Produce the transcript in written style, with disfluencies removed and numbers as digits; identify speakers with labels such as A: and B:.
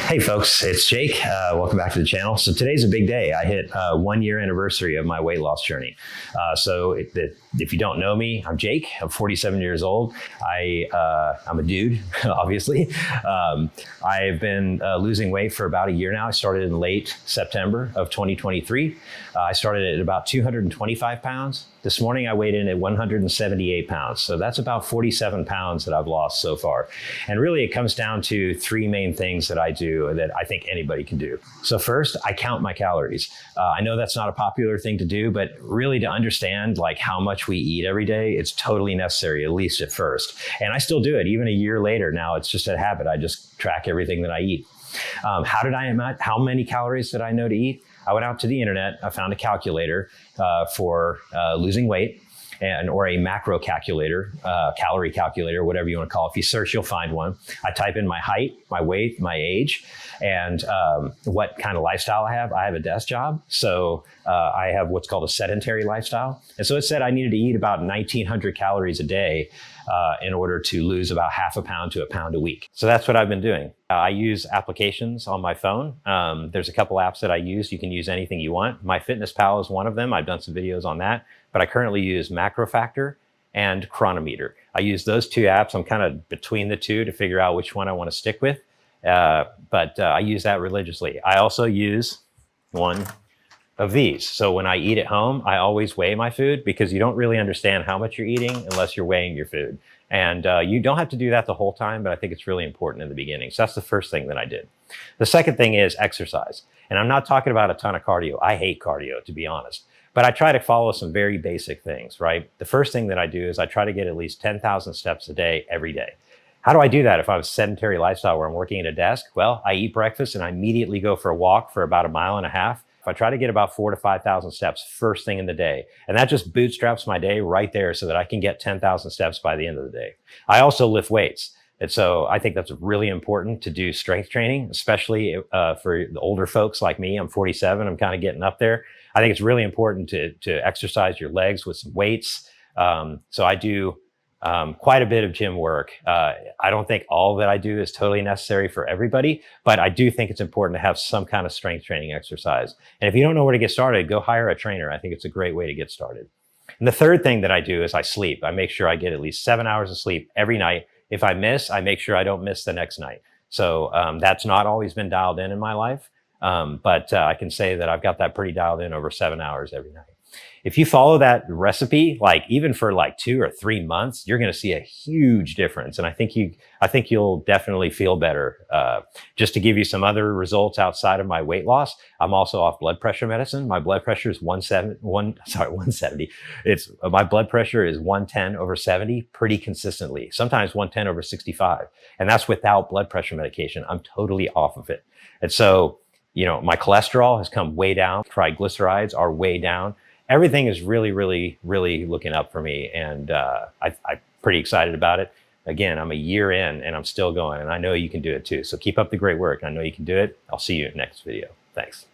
A: Hey folks, it's Jake. Welcome back to the channel. So today's a big day. I hit 1 year anniversary of my weight loss journey. If you don't know me, I'm Jake. I'm 47 years old. I'm a dude, obviously. I've been losing weight for about a year now. I started in late September of 2023. I started at about 225 pounds. This morning I weighed in at 178 pounds. So that's about 47 pounds that I've lost so far. And really it comes down to three main things that I do that I think anybody can do. So first, I count my calories. I know that's not a popular thing to do, but really to understand like how much we eat every day, it's totally necessary, at least at first. And I still do it even a year later. Now it's just a habit. I just track everything that I eat. How many calories did I know to eat? I went out to the internet. I found a calculator for losing weight, or a macro calculator, calorie calculator, whatever you want to call it. If you search, you'll find one. I type in my height, my weight, my age, and what kind of lifestyle I have. I have a desk job, so I have what's called a sedentary lifestyle. And so it said I needed to eat about 1,900 calories a day in order to lose about half a pound to a pound a week. So that's what I've been doing. I use applications on my phone. There's a couple apps that I use. You can use anything you want. MyFitnessPal is one of them. I've done some videos on that, but I currently use MacroFactor and Chronometer. I use those two apps. I'm kind of between the two to figure out which one I want to stick with. But I use that religiously. I also use one of these. So when I eat at home, I always weigh my food because you don't really understand how much you're eating unless you're weighing your food. And you don't have to do that the whole time, but I think it's really important in the beginning. So that's the first thing that I did. The second thing is exercise. And I'm not talking about a ton of cardio. I hate cardio, to be honest. But I try to follow some very basic things, right? The first thing that I do is I try to get at least 10,000 steps a day, every day. How do I do that if I have a sedentary lifestyle where I'm working at a desk? Well, I eat breakfast and I immediately go for a walk for about 1.5 miles. I try to get about 4,000 to 5,000 steps first thing in the day. And that just bootstraps my day right there so that I can get 10,000 steps by the end of the day. I also lift weights. And so I think that's really important to do strength training, especially for the older folks like me. I'm 47, I'm kind of getting up there. I think it's really important to exercise your legs with some weights. So I do quite a bit of gym work. I don't think all that I do is totally necessary for everybody, but I do think it's important to have some kind of strength training exercise. And if you don't know where to get started, go hire a trainer. I think it's a great way to get started. And the third thing that I do is I sleep. I make sure I get at least 7 hours of sleep every night. If I miss, I make sure I don't miss the next night. So that's not always been dialed in my life, but I can say that I've got that pretty dialed in, over 7 hours every night. If you follow that recipe, like even for like 2 or 3 months, you're going to see a huge difference. And I think you'll definitely feel better. Just to give you some other results outside of my weight loss, I'm also off blood pressure medicine. My blood pressure is 170. My blood pressure is 110/70 pretty consistently, sometimes 110/65. And that's without blood pressure medication. I'm totally off of it. And so, my cholesterol has come way down. Triglycerides are way down. Everything is really, really, really looking up for me, and I'm pretty excited about it. Again, I'm a year in and I'm still going, and I know you can do it too. So keep up the great work. I know you can do it. I'll see you in the next video. Thanks.